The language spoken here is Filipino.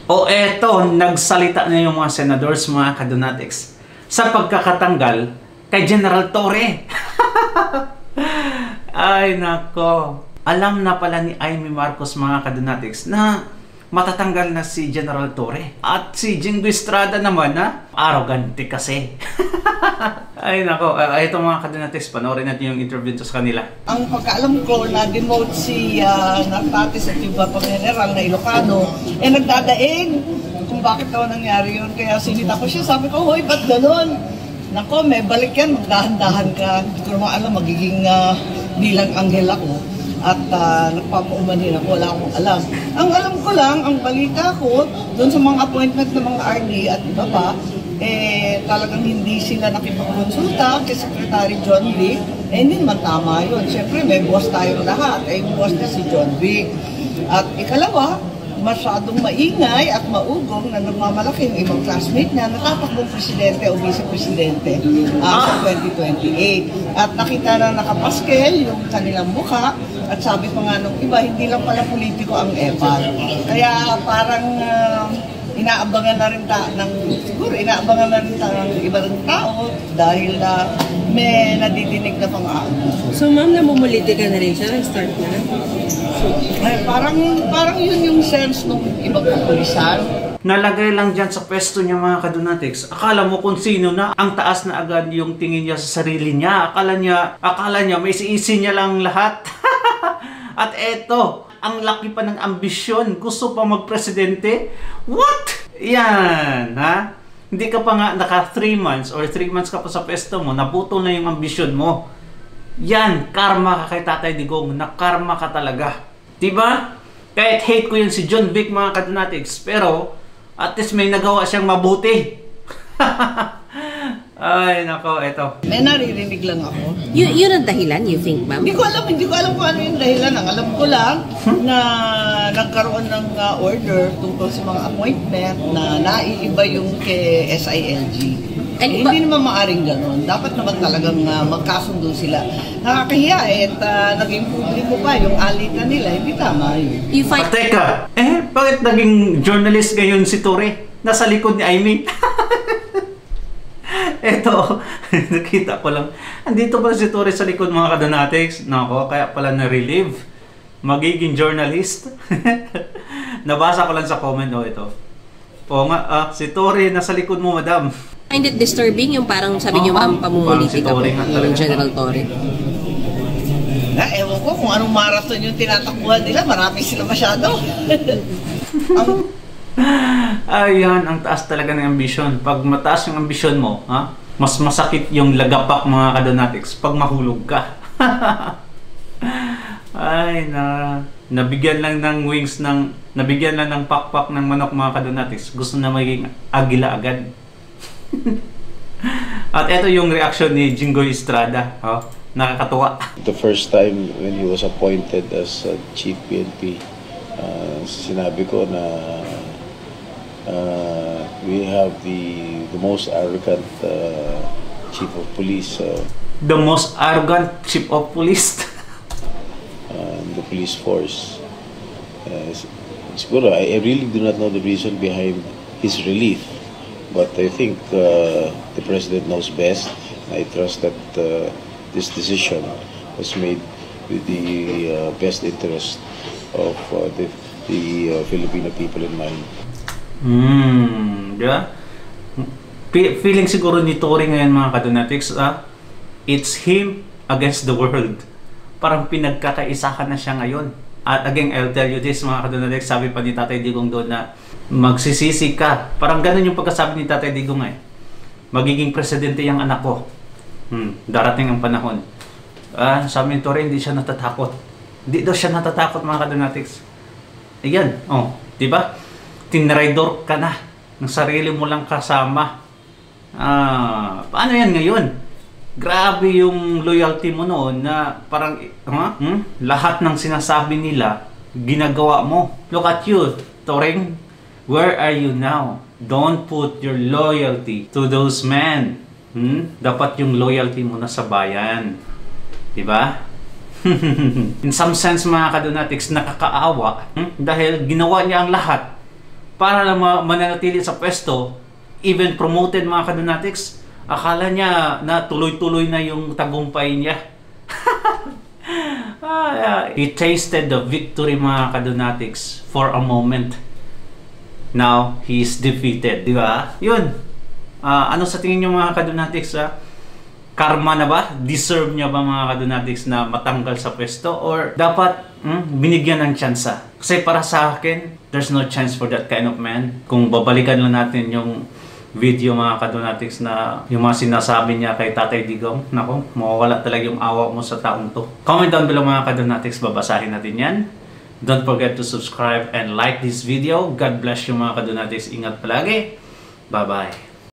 O eto, nagsalita na yung mga senadors, mga kadonatics, sa pagkakatanggal kay General Torre. Ay nako, alam na pala ni Amy Marcos, mga kadonatics, na matatanggal na si General Torre. At si Jingo Estrada naman na arrogante kasi. Ay nako, ito mga kadonatics, panoorin natin yung interview sa kanila. Ang pagkaalam ko na demote si Nartatis at yung Bapang General na Ilocano, nagdadaing kung bakit daw nangyari yun. Kaya sinita ko siya, sabi ko, hoy, ba't ganun? Nako, may balik yan, magdahan-dahan ka. Hindi ko naman alam, magiging bilang anghel ako. At nagpapaumanin ako, wala akong alam. Ang alam ko lang, ang balita ko, doon sa mga appointment ng mga RD at iba pa, talagang hindi sila nakipagkonsulta kay Secretary John Vic. Hindi naman tama yun. Siyempre, may boss tayong lahat. Yung boss na si John Vic. At ikalawa, masyadong maingay at maugong na nagmamalaki yung ibang classmate niya na tatakbong presidente o vice-presidente sa 2028. At nakita na nakapaskel yung kanilang mukha at sabi pa nga nung iba, hindi lang pala politiko ang EPAL. Kaya parang inaabangan na rin inaabangan na rin ng ibang tao dahil may nadidinig na pang-aabuso. So ma'am, namumuliti ka na rin siya? Start na? Parang yun yung sense ng ibang kapulisan. Nalagay lang dyan sa pwesto niya, mga kadonatics. Akala mo kung sino na, ang taas na agad yung tingin niya sa sarili niya. Akala niya may isi niya lang lahat. At eto, ang laki pa ng ambisyon. Gusto pa magpresidente? What? Yan, ha? Hindi ka pa nga naka 3 months or 3 months ka pa sa pwesto mo, naputol na yung ambisyon mo. Yan, karma ka kay Tatay Digong. Nakarma ka talaga. Diba? Kahit hate ko yun si John Vic, mga kadonatics, pero at least may nagawa siyang mabuti. Ay, nako, eto. May naririnig lang ako. Yun ang dahilan, you think, ma'am? Hindi ko alam kung ano yung dahilan. Ang alam ko lang na nagkaroon ng order tungkol sa mga appointment na naiiba yung kay SILG. Hindi naman maaring gano'n. Dapat naman talagang magkasundo sila. Nakakahiya naging publiko pa yung alitan nila. Hindi tama yun. Teka, bakit naging journalist ngayon si Torre? Nasa likod ni Amy? Eto, nakita ko lang. Andito pala si Torre sa likod, mga kadonatics. Nako, kaya pala na-relieve. Magiging journalist. Nabasa ko lang sa comment, ito. Oo nga, si Torre nasa likod mo, madam. Find it disturbing yung parang sabi niyo, ma'am, pamumulitik ako yung General Torre. Ewan ko kung anong marathon yung tinatakbuhan nila. Marami sila masyado. Ayan, ang taas talaga ng ambisyon. Pag mataas yung ambisyon mo, mas masakit yung lagapak, mga kadonatics, pag mahulog ka. Ay, nabigyan lang ng wings nabigyan lang ng pakpak ng manok, mga kadonatics. Gusto na maging agila agad. At ito yung reaction ni Jingo Estrada. Nakakatuwa. The first time when he was appointed as Chief PNP, sinabi ko na we have the most arrogant Chief of Police. The most arrogant Chief of Police? The police force. Siguro, I really do not know the reason behind his relief. But I think the President knows best. I trust that this decision was made with the best interest of the Filipino people in mind. Diba? Feeling siguro ni Torre ngayon, mga kadonatics, it's him against the world. Parang pinagkakaisahan na siya ngayon. At again, I'll tell you this, mga kadonatics, sabi pa ni Tatay Digong doon na magsisisi ka. Parang ganun yung pagkasabi ni Tatay Digong magiging presidente yung anak ko. Darating ang panahon. Sabi ni Torre, hindi siya natatakot. Hindi daw siya natatakot, mga kadonatics. Ayan, diba? Tinraidor ka na ng sarili mo lang kasama. Paano yan ngayon? Grabe yung loyalty mo noon na parang lahat ng sinasabi nila ginagawa mo. Look at you, Toreng. Where are you now? Don't put your loyalty to those men. Dapat yung loyalty mo na sa bayan. Diba? In some sense, mga kadonatics, nakakaawa dahil ginawa niya ang lahat para lang mananatili sa pwesto, even promoted mga kadonatics, akala niya na tuloy-tuloy na yung tagumpay niya. He tasted the victory mga kadonatics for a moment. Now, he is defeated. Di ba? Yun. Ano sa tingin nyo mga kadonatics? Karma na ba? Deserve niya ba mga kadonatics na matanggal sa pwesto? Or dapat binigyan ng tsansa? Kasi para sa akin, there's no chance for that kind of man. Kung babalikan lang natin yung video mga kadonatics na yung mga sinasabi niya kay Tatay Digong, nako, mawawala talaga yung awa mo sa taong to. Comment down below mga kadonatics, babasahin natin yan. Don't forget to subscribe and like this video. God bless you mga kadonatics. Ingat palagi. Bye-bye.